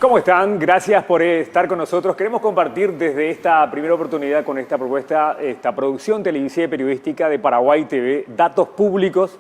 ¿Cómo están? Gracias por estar con nosotros. Queremos compartir desde esta primera oportunidad con esta propuesta, esta producción televisiva y periodística de Paraguay TV, datos públicos.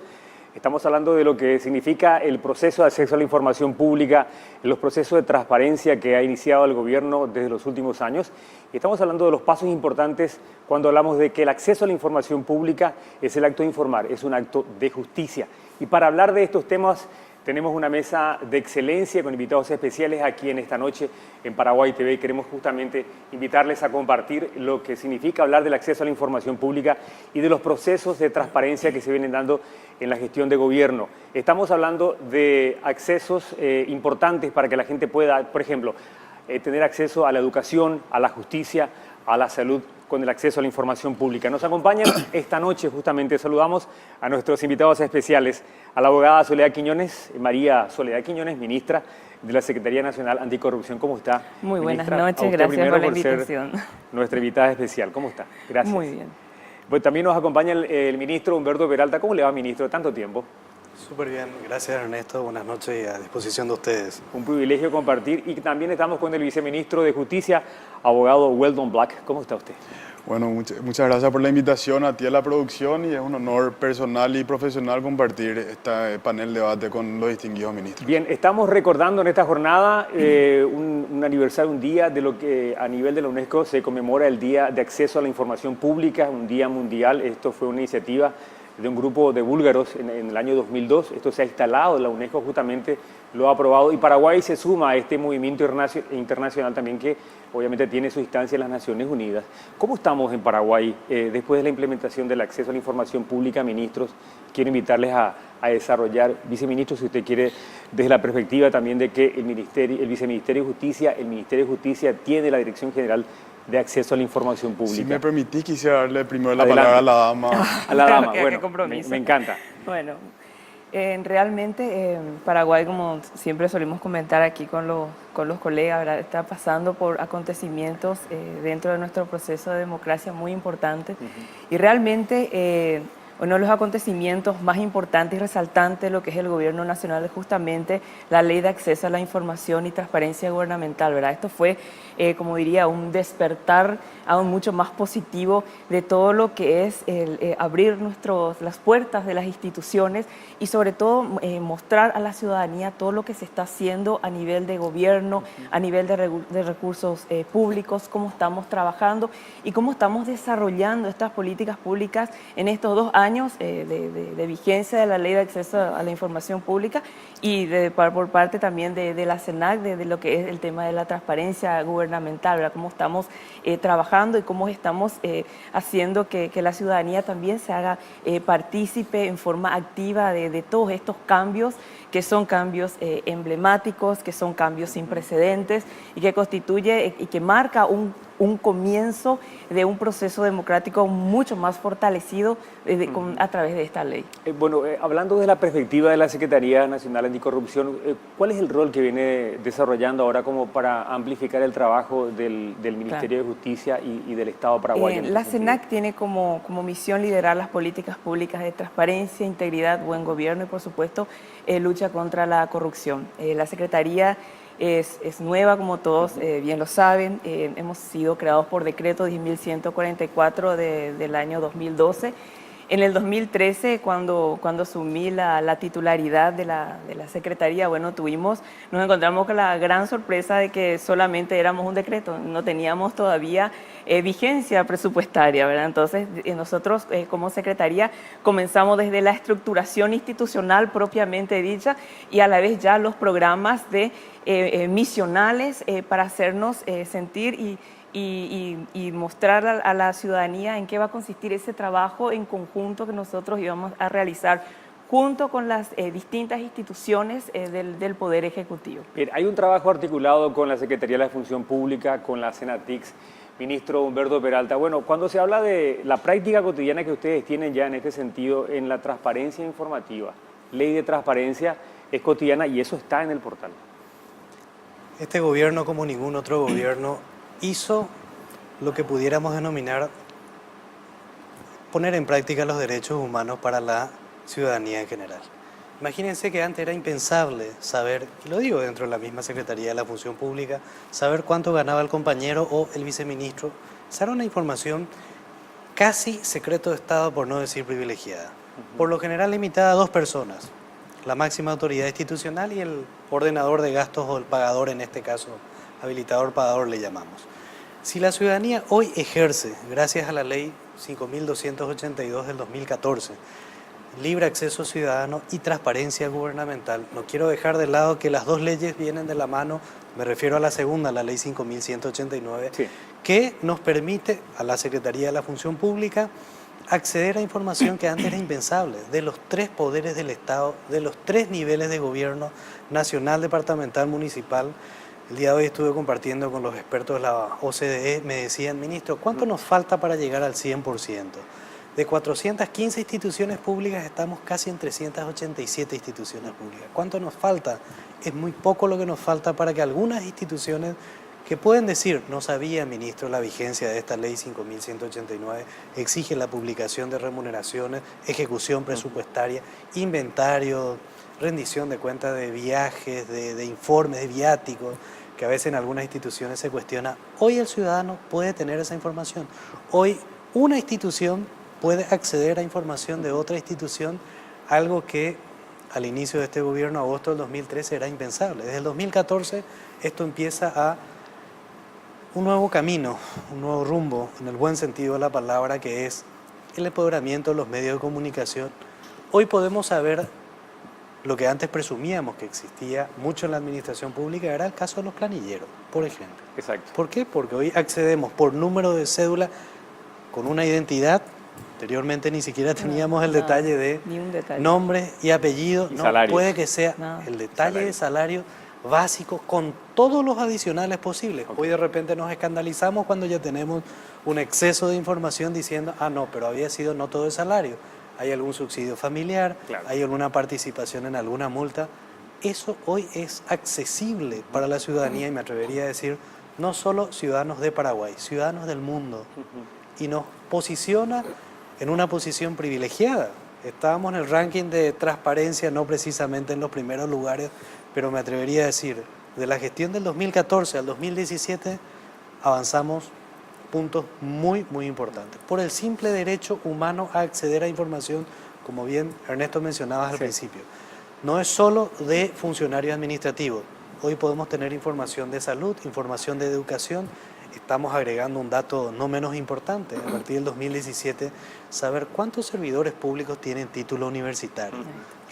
Estamos hablando de lo que significa el proceso de acceso a la información pública, los procesos de transparencia que ha iniciado el gobierno desde los últimos años. Y estamos hablando de los pasos importantes cuando hablamos de que el acceso a la información pública es el acto de informar, es un acto de justicia. Y para hablar de estos temas tenemos una mesa de excelencia con invitados especiales aquí en esta noche en Paraguay TV. Queremos justamente invitarles a compartir lo que significa hablar del acceso a la información pública y de los procesos de transparencia que se vienen dando en la gestión de gobierno. Estamos hablando de accesos importantes para que la gente pueda, por ejemplo, tener acceso a la educación, a la justicia, a la salud, con el acceso a la información pública. Nos acompañan esta noche, justamente saludamos a nuestros invitados especiales, a la abogada Soledad Quiñones, María Soledad Quiñones, ministra de la Secretaría Nacional Anticorrupción. ¿Cómo está? Muy buenas Ministra, noches, gracias por la invitación. Nuestra invitada especial. ¿Cómo está? Gracias. Muy bien. Pues también nos acompaña el ministro Humberto Peralta. ¿Cómo le va, ministro? Tanto tiempo. Súper bien, gracias Ernesto, buenas noches y a disposición de ustedes. Un privilegio compartir y también estamos con el viceministro de Justicia, abogado Weldon Black. ¿Cómo está usted? Bueno, muchas gracias por la invitación a ti a la producción y es un honor personal y profesional compartir este panel de debate con los distinguidos ministros. Bien, estamos recordando en esta jornada un aniversario, un día de lo que a nivel de la UNESCO se conmemora el Día de Acceso a la Información Pública, un día mundial. Esto fue una iniciativa de un grupo de búlgaros en el año 2002. Esto se ha instalado, la UNESCO justamente lo ha aprobado y Paraguay se suma a este movimiento internacional también que obviamente tiene su instancia en las Naciones Unidas. ¿Cómo estamos en Paraguay después de la implementación del acceso a la información pública, ministros? Quiero invitarles a desarrollar, viceministro, si usted quiere, desde la perspectiva también de que el Viceministerio de Justicia, el Ministerio de Justicia tiene la Dirección General de Acceso a la Información Pública. Si me permitís, quisiera darle primero la palabra a la dama. A la dama, Qué bueno, me encanta. Bueno, realmente Paraguay, como siempre solemos comentar aquí con los colegas, ¿verdad?, está pasando por acontecimientos dentro de nuestro proceso de democracia muy importantes. Y realmente uno de los acontecimientos más importantes y resaltantes de lo que es el gobierno nacional es justamente la ley de acceso a la información y transparencia gubernamental, ¿verdad? Esto fue, como diría, un despertar aún mucho más positivo de todo lo que es abrir las puertas de las instituciones y sobre todo mostrar a la ciudadanía todo lo que se está haciendo a nivel de gobierno, a nivel de recursos públicos, cómo estamos trabajando y cómo estamos desarrollando estas políticas públicas en estos 2 años de vigencia de la Ley de Acceso a la Información Pública y por parte también de la CENAC, de lo que es el tema de la transparencia gubernamental, ¿verdad?, cómo estamos trabajando y cómo estamos haciendo que la ciudadanía también se haga partícipe en forma activa de todos estos cambios, que son cambios emblemáticos, que son cambios sin precedentes y que constituye y que marca un comienzo de un proceso democrático mucho más fortalecido a través de esta ley. Bueno, hablando de la perspectiva de la Secretaría Nacional Anticorrupción, ¿cuál es el rol que viene desarrollando ahora como para amplificar el trabajo del Ministerio de Justicia y del Estado paraguayo? La CENAC tiene como misión liderar las políticas públicas de transparencia, integridad, buen gobierno y por supuesto lucha contra la corrupción. La Secretaría es nueva, como todos bien lo saben. Hemos sido creados por decreto 10.144 del año 2012. En el 2013, cuando asumí la titularidad de la Secretaría, bueno, nos encontramos con la gran sorpresa de que solamente éramos un decreto, no teníamos todavía vigencia presupuestaria, ¿verdad? Entonces, nosotros como Secretaría comenzamos desde la estructuración institucional propiamente dicha y a la vez ya los programas misionales para hacernos sentir y mostrar a la ciudadanía en qué va a consistir ese trabajo en conjunto que nosotros íbamos a realizar junto con las distintas instituciones del Poder Ejecutivo. Bien, hay un trabajo articulado con la Secretaría de la Función Pública, con la CENATICS. Ministro Humberto Peralta, bueno, cuando se habla de la práctica cotidiana que ustedes tienen ya en este sentido, en la transparencia informativa, ley de transparencia es cotidiana y eso está en el portal. Este gobierno, como ningún otro gobierno, hizo lo que pudiéramos denominar poner en práctica los derechos humanos para la ciudadanía en general. Imagínense que antes era impensable saber, y lo digo dentro de la misma Secretaría de la Función Pública, saber cuánto ganaba el compañero o el viceministro. Esa era una información casi secreto de Estado, por no decir privilegiada. Por lo general limitada a 2 personas, la máxima autoridad institucional y el ordenador de gastos o el pagador, en este caso, habilitador pagador le llamamos. Si la ciudadanía hoy ejerce, gracias a la ley 5.282 del 2014, libre acceso ciudadano y transparencia gubernamental, no quiero dejar de lado que las 2 leyes vienen de la mano, me refiero a la segunda, la ley 5.189, sí, que nos permite a la Secretaría de la Función Pública acceder a información que antes era impensable, de los 3 poderes del Estado, de los 3 niveles de gobierno, nacional, departamental, municipal. El día de hoy estuve compartiendo con los expertos de la OCDE, me decían, ministro, ¿cuánto nos falta para llegar al 100%? De 415 instituciones públicas estamos casi en 387 instituciones públicas. ¿Cuánto nos falta? Es muy poco lo que nos falta para que algunas instituciones que pueden decir, no sabía, ministro, la vigencia de esta ley 5.189, exige la publicación de remuneraciones, ejecución presupuestaria, inventario, rendición de cuentas de viajes, de informes, de viáticos, que a veces en algunas instituciones se cuestiona. Hoy el ciudadano puede tener esa información. Hoy una institución puede acceder a información de otra institución, algo que al inicio de este gobierno, agosto del 2013, era impensable. Desde el 2014 esto empieza a un nuevo camino, un nuevo rumbo, en el buen sentido de la palabra, que es el empoderamiento de los medios de comunicación. Hoy podemos saber lo que antes presumíamos que existía mucho en la administración pública, era el caso de los planilleros, por ejemplo. Exacto. ¿Por qué? Porque hoy accedemos por número de cédula con una identidad. Anteriormente ni siquiera teníamos el detalle de nombre y apellido. Y salario. Puede que sea el detalle de salario básico con todos los adicionales posibles. Okay. Hoy de repente nos escandalizamos cuando ya tenemos un exceso de información diciendo, no, pero había sido no todo el salario. Hay algún subsidio familiar, claro, hay alguna participación en alguna multa. Eso hoy es accesible para la ciudadanía y me atrevería a decir, no solo ciudadanos de Paraguay, ciudadanos del mundo. Y nos posiciona en una posición privilegiada. Estábamos en el ranking de transparencia, no precisamente en los primeros lugares, pero me atrevería a decir, de la gestión del 2014 al 2017, avanzamos puntos muy, muy importantes. Por el simple derecho humano a acceder a información, como bien Ernesto mencionabas al principio. No es solo de funcionarios administrativos. Hoy podemos tener información de salud, información de educación. Estamos agregando un dato no menos importante. A partir del 2017, saber cuántos servidores públicos tienen título universitario.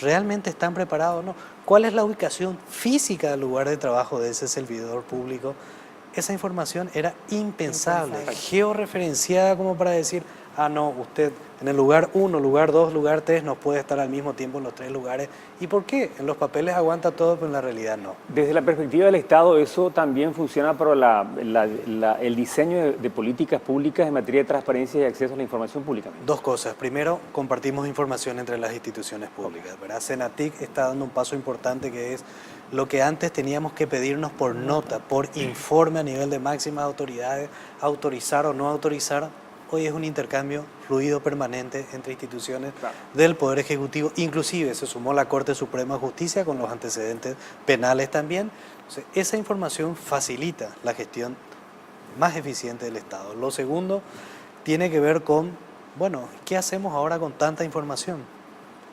¿Realmente están preparados o no? ¿Cuál es la ubicación física del lugar de trabajo de ese servidor público? Esa información era impensable, georreferenciada como para decir, no, usted en el lugar 1, lugar 2, lugar 3 no puede estar al mismo tiempo en los 3 lugares. ¿Y por qué? En los papeles aguanta todo, pero en la realidad no. Desde la perspectiva del Estado, ¿eso también funciona para el diseño de políticas públicas en materia de transparencia y acceso a la información pública? 2 cosas. Primero, compartimos información entre las instituciones públicas, ¿verdad? Senatic está dando un paso importante que es lo que antes teníamos que pedirnos por nota, por informe a nivel de máximas autoridades, autorizar o no autorizar. Hoy es un intercambio fluido permanente entre instituciones del Poder Ejecutivo. Inclusive se sumó la Corte Suprema de Justicia con los antecedentes penales también. Entonces, esa información facilita la gestión más eficiente del Estado. Lo segundo tiene que ver con, ¿qué hacemos ahora con tanta información?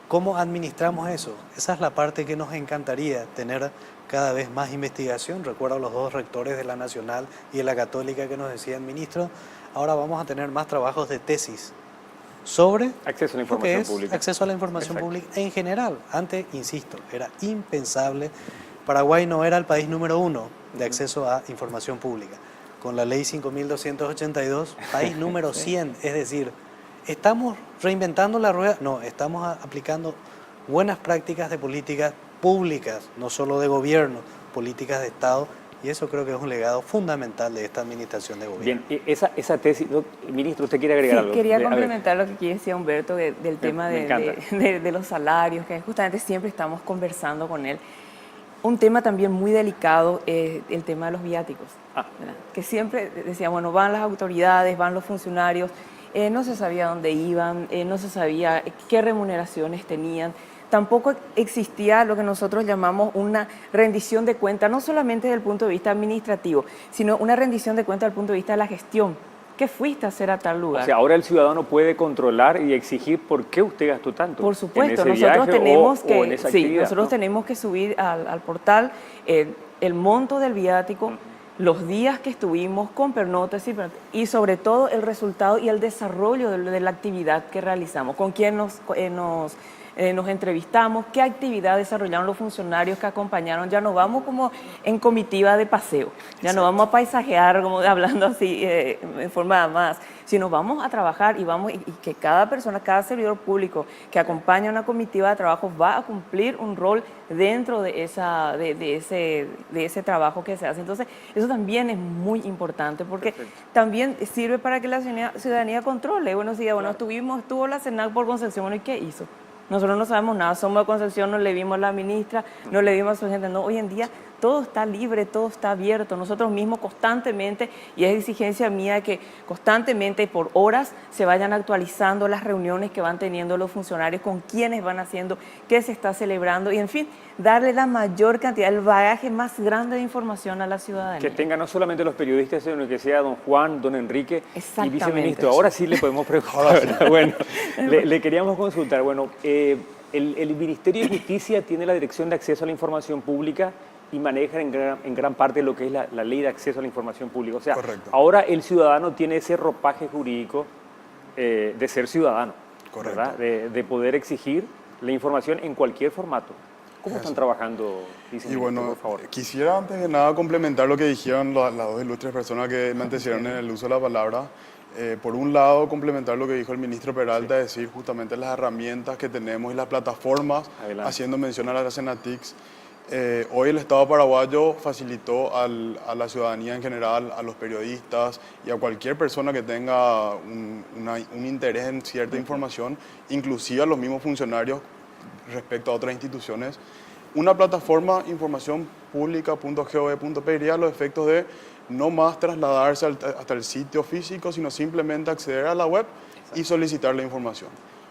¿Cómo administramos eso? Esa es la parte que nos encantaría, tener cada vez más investigación. Recuerdo a los 2 rectores de la Nacional y de la Católica que nos decían, ministro, ahora vamos a tener más trabajos de tesis sobre acceso a la información pública. Acceso a la información pública en general. Antes, insisto, era impensable. Paraguay no era el país número 1 de acceso a información pública. Con la ley 5.282, país número 100. Es decir, ¿estamos reinventando la rueda? No, estamos aplicando buenas prácticas de políticas públicas, no solo de gobierno, políticas de Estado. Y eso creo que es un legado fundamental de esta administración de gobierno. Bien, esa tesis, ministro, ¿usted quiere agregar algo? Quería complementar lo que aquí decía Humberto del tema de los salarios, que justamente siempre estamos conversando con él. Un tema también muy delicado es el tema de los viáticos, Ah. ¿verdad? Que siempre decían, bueno, van las autoridades, van los funcionarios, no se sabía dónde iban, no se sabía qué remuneraciones tenían. Tampoco existía lo que nosotros llamamos una rendición de cuenta, no solamente desde el punto de vista administrativo, sino una rendición de cuenta desde el punto de vista de la gestión. ¿Qué fuiste a hacer a tal lugar? O sea, ahora el ciudadano puede controlar y exigir por qué usted gastó tanto. Por supuesto, en ese nosotros viaje tenemos o en esa actividad, nosotros ¿no? tenemos que subir al portal el monto del viático, los días que estuvimos con pernotas y sobre todo el resultado y el desarrollo de la actividad que realizamos, con quién nos entrevistamos, qué actividad desarrollaron los funcionarios que acompañaron. Ya no vamos como en comitiva de paseo, ya no vamos a paisajear, como hablando así en forma más, sino vamos a trabajar y que cada persona, cada servidor público que acompaña a una comitiva de trabajo va a cumplir un rol dentro de ese trabajo que se hace. Entonces, eso también es muy importante porque también sirve para que la ciudadanía controle. Bueno, sí, bueno, estuvo la CENAC por Concepción, bueno, ¿y qué hizo? Nosotros no sabemos nada, somos de Concepción, no le vimos a la ministra, no le vimos a su gente. No, hoy en día todo está libre, todo está abierto. Nosotros mismos constantemente, y es exigencia mía que constantemente por horas se vayan actualizando las reuniones que van teniendo los funcionarios, con quiénes van haciendo, qué se está celebrando y en fin, darle la mayor cantidad, el bagaje más grande de información a la ciudadanía. Que tengan no solamente los periodistas, sino que sea don Juan, don Enrique y viceministro. Eso. Ahora sí le podemos preguntar, ¿verdad? Bueno, le queríamos consultar. Bueno, el Ministerio de Justicia tiene la Dirección de Acceso a la Información Pública y maneja en gran parte lo que es la Ley de Acceso a la Información Pública. O sea, Correcto. ahora el ciudadano tiene ese ropaje jurídico de ser ciudadano, Correcto. ¿verdad? De poder exigir la información en cualquier formato. ¿Cómo están trabajando, Y viceministro, bueno, por favor? quisiera antes de nada complementar lo que dijeron las dos ilustres personas que me antecedieron en el uso de la palabra. Por un lado, complementar lo que dijo el ministro Peralta, decir justamente las herramientas que tenemos y las plataformas, Adelante. haciendo mención a la CENATICS. Hoy el Estado paraguayo facilitó a la ciudadanía en general, a los periodistas y a cualquier persona que tenga un interés en cierta información, inclusive a los mismos funcionarios respecto a otras instituciones, una plataforma informacionpublica.gov.py a los efectos de no más trasladarse hasta el sitio físico, sino simplemente acceder a la web y solicitar la información,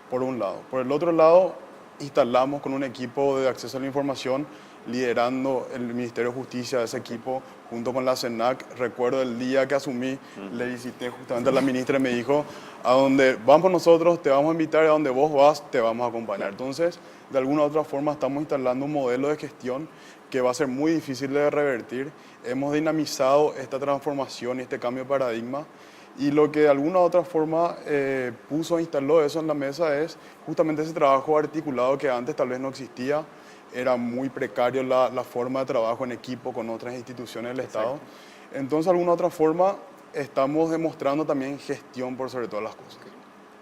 por un lado. Por el otro lado, instalamos con un equipo de acceso a la información, liderando el Ministerio de Justicia, ese equipo, junto con la CENAC. Recuerdo el día que asumí, le visité justamente a la ministra y me dijo, a donde vamos nosotros te vamos a invitar, y a donde vos vas te vamos a acompañar. Entonces, de alguna u otra forma estamos instalando un modelo de gestión que va a ser muy difícil de revertir. Hemos dinamizado esta transformación y este cambio de paradigma. Y lo que de alguna u otra forma instaló eso en la mesa es justamente ese trabajo articulado que antes tal vez no existía. Era muy precario la forma de trabajo en equipo con otras instituciones del Estado. Entonces, de alguna u otra forma, estamos demostrando también gestión por sobre todas las cosas.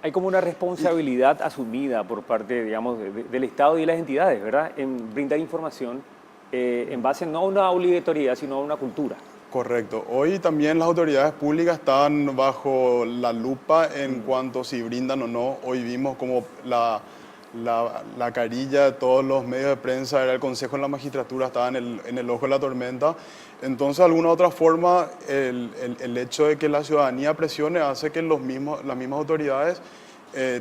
Hay como una responsabilidad asumida por parte, digamos, del Estado y de las entidades, ¿verdad? En brindar información en base no a una obligatoriedad, sino a una cultura. Correcto. Hoy también las autoridades públicas están bajo la lupa en cuanto si brindan o no. Hoy vimos como la carilla de todos los medios de prensa era el Consejo de la Magistratura, estaba en el ojo de la tormenta. Entonces, de alguna u otra forma, el hecho de que la ciudadanía presione hace que las mismas autoridades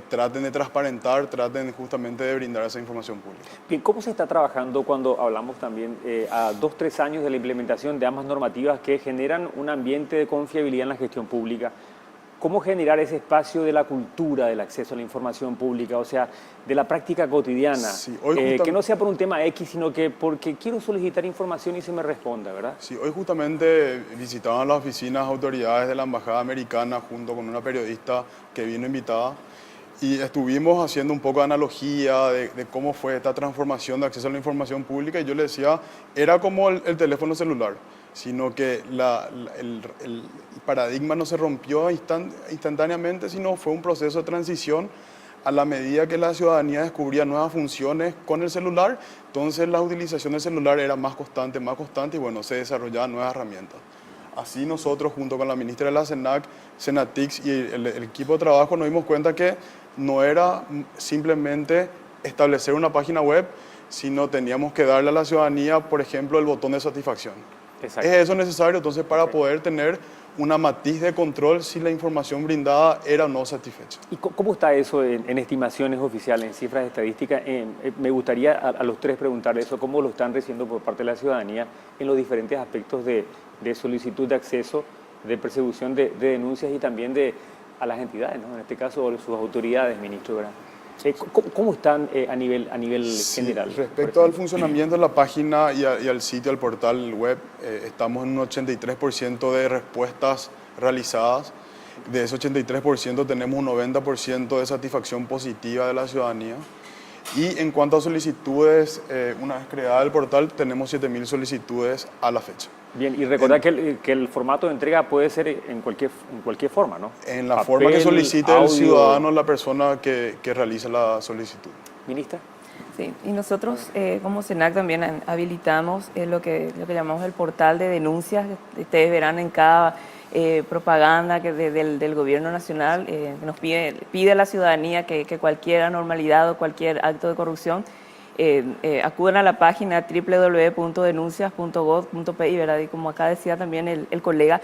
traten de transparentar, traten justamente de brindar esa información pública. Bien, ¿cómo se está trabajando cuando hablamos también a 2-3 años de la implementación de ambas normativas que generan un ambiente de confiabilidad en la gestión pública? ¿Cómo generar ese espacio de la cultura del acceso a la información pública, o sea, de la práctica cotidiana? Sí, que no sea por un tema X, sino que porque quiero solicitar información y se me responda, ¿verdad? Sí, hoy justamente visitaban las oficinas autoridades de la Embajada Americana junto con una periodista que vino invitada y estuvimos haciendo un poco de analogía de cómo fue esta transformación de acceso a la información pública y yo le decía, era como el teléfono celular, sino que el paradigma no se rompió instantáneamente, sino fue un proceso de transición a la medida que la ciudadanía descubría nuevas funciones con el celular, entonces la utilización del celular era más constante y bueno, se desarrollaban nuevas herramientas. Así nosotros, junto con la ministra de la CENAC, CENATICS y el equipo de trabajo, nos dimos cuenta que no era simplemente establecer una página web, sino teníamos que darle a la ciudadanía, por ejemplo, el botón de satisfacción. Exacto. Es eso necesario entonces para poder tener una matiz de control si la información brindada era o no satisfecha. ¿Y cómo está eso en estimaciones oficiales, en cifras estadísticas? Me gustaría a los tres preguntarle eso, cómo lo están recibiendo por parte de la ciudadanía en los diferentes aspectos de solicitud de acceso, de persecución de denuncias y también a las entidades, ¿no? En este caso sus autoridades, ministro, ¿verdad? ¿Cómo están a nivel Sí, general? respecto al funcionamiento de la página y al sitio, al portal web, estamos en un 83% de respuestas realizadas. De ese 83% tenemos un 90% de satisfacción positiva de la ciudadanía. Y en cuanto a solicitudes, una vez creada el portal, tenemos 7.000 solicitudes a la fecha. Bien, y recordar que el formato de entrega puede ser en cualquier forma, ¿no? En la Papel, forma que solicite audio. el ciudadano, la persona que realiza la solicitud. Ministra. Sí, y nosotros como SENAC también habilitamos lo que llamamos el portal de denuncias. Ustedes verán en cada propaganda del gobierno nacional que nos pide a la ciudadanía que cualquier anormalidad o cualquier acto de corrupción acudan a la página www.denuncias.gov.pi, ¿verdad? Y como acá decía también el colega,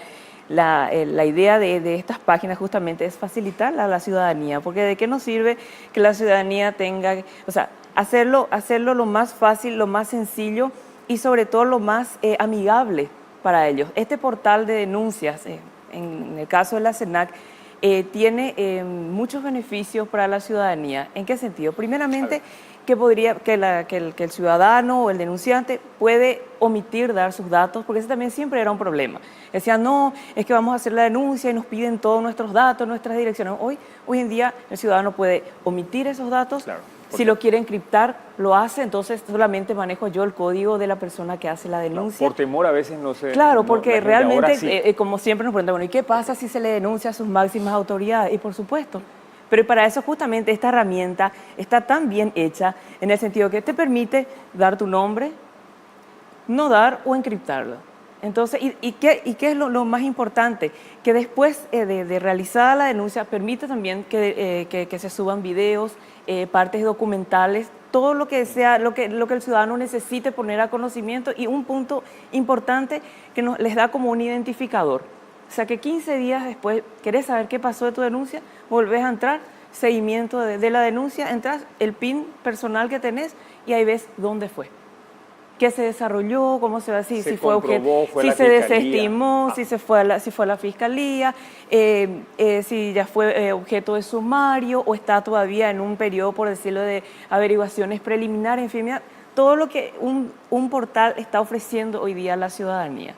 la idea de estas páginas justamente es facilitar a la ciudadanía, porque ¿de qué nos sirve que la ciudadanía tenga, o sea, hacerlo lo más fácil, lo más sencillo y sobre todo lo más amigable para ellos? Este portal de denuncias, en el caso de la SENAC, tiene muchos beneficios para la ciudadanía. ¿En qué sentido? Primeramente, que el ciudadano o el denunciante puede omitir dar sus datos, porque ese también siempre era un problema. Decían, no, es que vamos a hacer la denuncia y nos piden todos nuestros datos, nuestras direcciones. Hoy en día el ciudadano puede omitir esos datos. Claro. Si lo quiere encriptar, lo hace, entonces solamente manejo yo el código de la persona que hace la denuncia. Por temor a veces no se... Claro, no, porque la gente ahora realmente, sí. como siempre nos preguntan, bueno, ¿y qué pasa si se le denuncia a sus máximas autoridades? Y por supuesto, pero para eso justamente esta herramienta está tan bien hecha en el sentido que te permite dar tu nombre, no dar o encriptarlo. Entonces, ¿y qué es lo más importante? Que después de realizada la denuncia permite también que se suban videos, partes documentales, todo lo que sea, lo que el ciudadano necesite poner a conocimiento, y un punto importante que les da como un identificador. O sea, que 15 días después, querés saber qué pasó de tu denuncia, volvés a entrar, seguimiento de la denuncia, entras el PIN personal que tenés y ahí ves dónde fue. ¿Qué se desarrolló? ¿Cómo se va? Si fue objeto, si se desestimó, si fue a la fiscalía, si ya fue objeto de sumario o está todavía en un periodo, por decirlo, de averiguaciones preliminares, en fin, mira, todo lo que un portal está ofreciendo hoy día a la ciudadanía.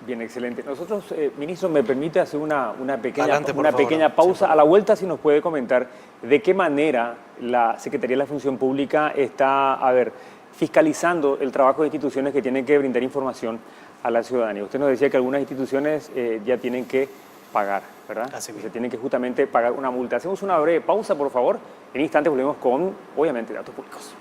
Bien, excelente. Nosotros, ministro, me permite hacer una Adelante, por favor. pequeña pausa. Sí, a la vuelta, si nos puede comentar de qué manera la Secretaría de la Función Pública está, fiscalizando el trabajo de instituciones que tienen que brindar información a la ciudadanía. Usted nos decía que algunas instituciones ya tienen que pagar, ¿verdad? Así mismo. Se tienen que justamente pagar una multa. Hacemos una breve pausa, por favor. En instantes volvemos con, obviamente, datos públicos.